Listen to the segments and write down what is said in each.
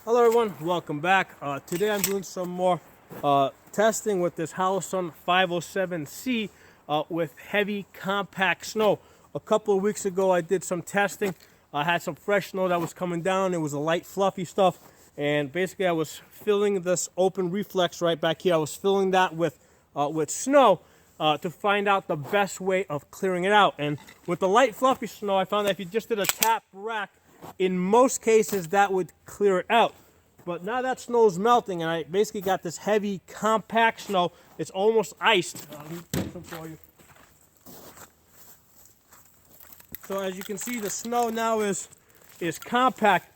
Hello everyone, welcome back. Today I'm doing some more testing with this Holosun 507C with heavy compact snow. A couple of weeks ago I did some testing. I had some fresh snow that was coming down. It was a light fluffy stuff, and basically I was filling this open reflex right back here. I was filling that with snow to find out the best way of clearing it out. And with the light fluffy snow, I found that if you just did a tap rack, in most cases that would clear it out. But now that snow's melting and I basically got this heavy compact snow, it's almost iced. Let me get some for you. So as you can see, the snow now is compact,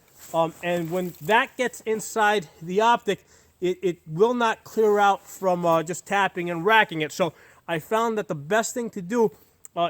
and when that gets inside the optic, it will not clear out from just tapping and racking it. So I found that the best thing to do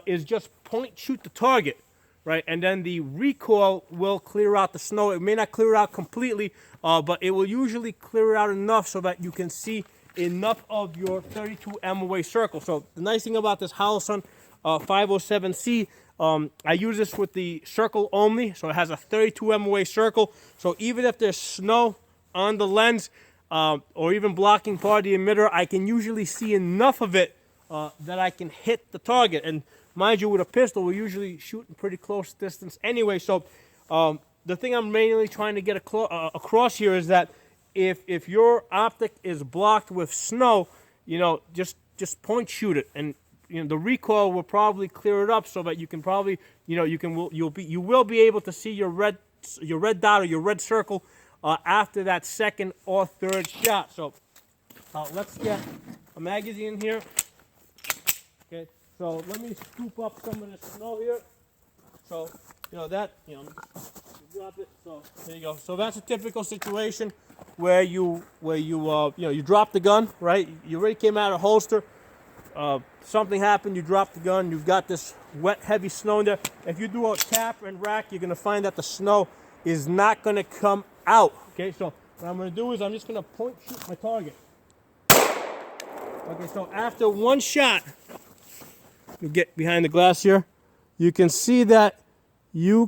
is just point shoot the target. Right, and then the recoil will clear out the snow. It may not clear it out completely, but it will usually clear it out enough so that you can see enough of your 32 MOA circle. So the nice thing about this Holosun 507C, I use this with the circle only, so it has a 32 MOA circle. So even if there's snow on the lens or even blocking part of the emitter, I can usually see enough of it that I can hit the target. And mind you, with a pistol, we're usually shooting pretty close distance anyway. So the thing I'm mainly trying to get across here is that if your optic is blocked with snow, just point shoot it, and the recoil will probably clear it up so that you can probably you will be able to see your red dot or your red circle after that second or third shot. So let's get a magazine here. Okay. So let me scoop up some of the snow here. So, drop it. So there you go. So that's a typical situation where you drop the gun, right? You already came out of holster. Something happened. You dropped the gun. You've got this wet, heavy snow in there. If you do a tap and rack, you're gonna find that the snow is not gonna come out. Okay. So what I'm gonna do is I'm just gonna point shoot my target. Okay. So after one shot. You get behind the glass here, you can see there you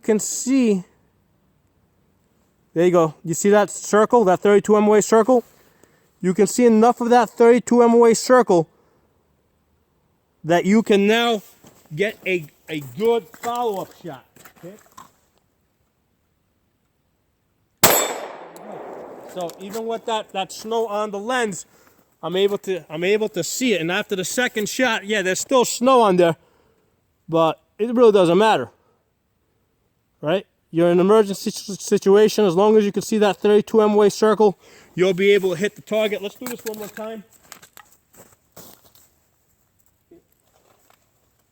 go, you see that circle, that 32 MOA circle? You can see enough of that 32 MOA circle that you can now get a good follow-up shot. Okay? So even with that snow on the lens, I'm able to see it, and after the second shot, yeah, there's still snow on there, but it really doesn't matter, right? You're in an emergency situation. As long as you can see that 32 MOA circle, you'll be able to hit the target. Let's do this one more time.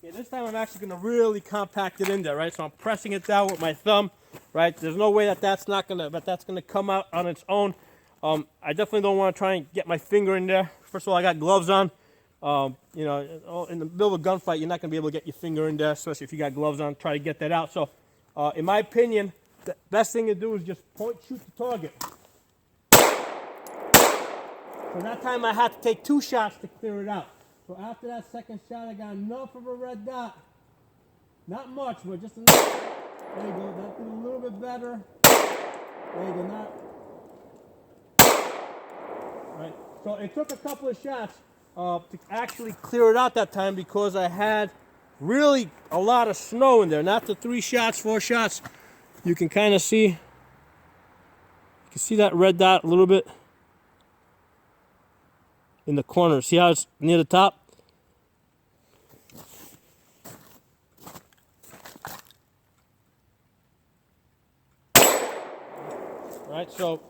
Okay, this time I'm actually going to really compact it in there, right? So I'm pressing it down with my thumb, right? There's no way that's gonna come out on its own. I definitely don't want to try and get my finger in there. First of all, I got gloves on. In the middle of a gunfight, you're not going to be able to get your finger in there, especially if you got gloves on. Try to get that out. So, in my opinion, the best thing to do is just point shoot the target. So that time I had to take 2 shots to clear it out. So after that second shot, I got enough of a red dot. Not much, but just enough. There you go. That did a little bit better. There you go. Not. Right. So it took a couple of shots to actually clear it out that time because I had really a lot of snow in there. And after 3 shots, 4 shots, you can kind of see, that red dot a little bit in the corner. See how it's near the top? Right. So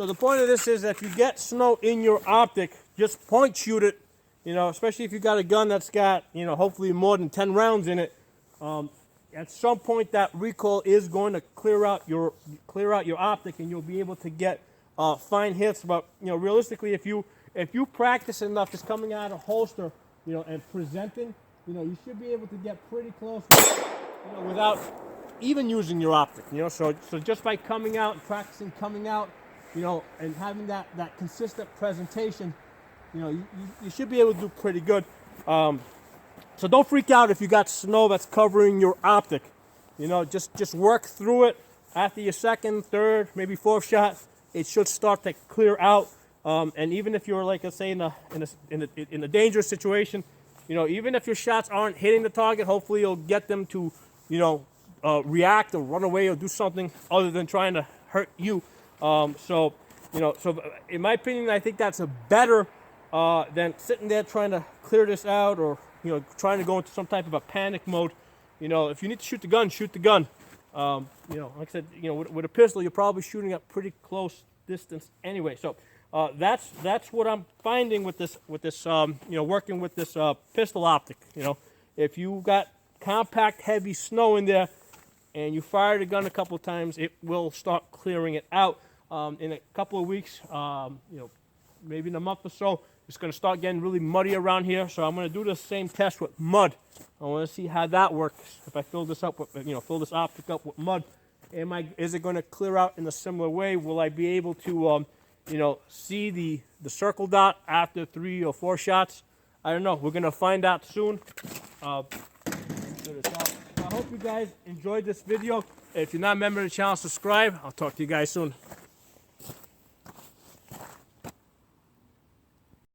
the point of this is that if you get snow in your optic, just point shoot it, especially if you got a gun that's got, hopefully more than 10 rounds in it. At some point that recoil is going to clear out your optic, and you'll be able to get fine hits. But, realistically, if you practice enough just coming out of holster, and presenting, you should be able to get pretty close, without even using your optic, so just by coming out and practicing coming out, and having that consistent presentation, you should be able to do pretty good. So don't freak out if you got snow that's covering your optic. Just work through it. After your second, third, maybe fourth shot, it should start to clear out. And even if you're, like I say, in a dangerous situation, you know, even if your shots aren't hitting the target, hopefully you'll get them to, you know, react or run away or do something other than trying to hurt you. So, you know, so in my opinion, I think that's a better than sitting there trying to clear this out, or, you know, trying to go into some type of a panic mode. You know, if you need to shoot the gun, shoot the gun. You know, like I said, you know, with a pistol, you're probably shooting at pretty close distance anyway. So that's what I'm finding with this you know, working with this pistol optic. You know, if you got compact, heavy snow in there, and you fire the gun a couple times, it will start clearing it out. In a couple of weeks, you know, maybe in a month or so, it's going to start getting really muddy around here. So I'm going to do the same test with mud. I want to see how that works. If I fill this up with, you know, fill this optic up with mud, is it going to clear out in a similar way? Will I be able to, you know, see the circle dot after 3 or 4 shots? I don't know. We're going to find out soon. I hope you guys enjoyed this video. If you're not a member of the channel, subscribe. I'll talk to you guys soon.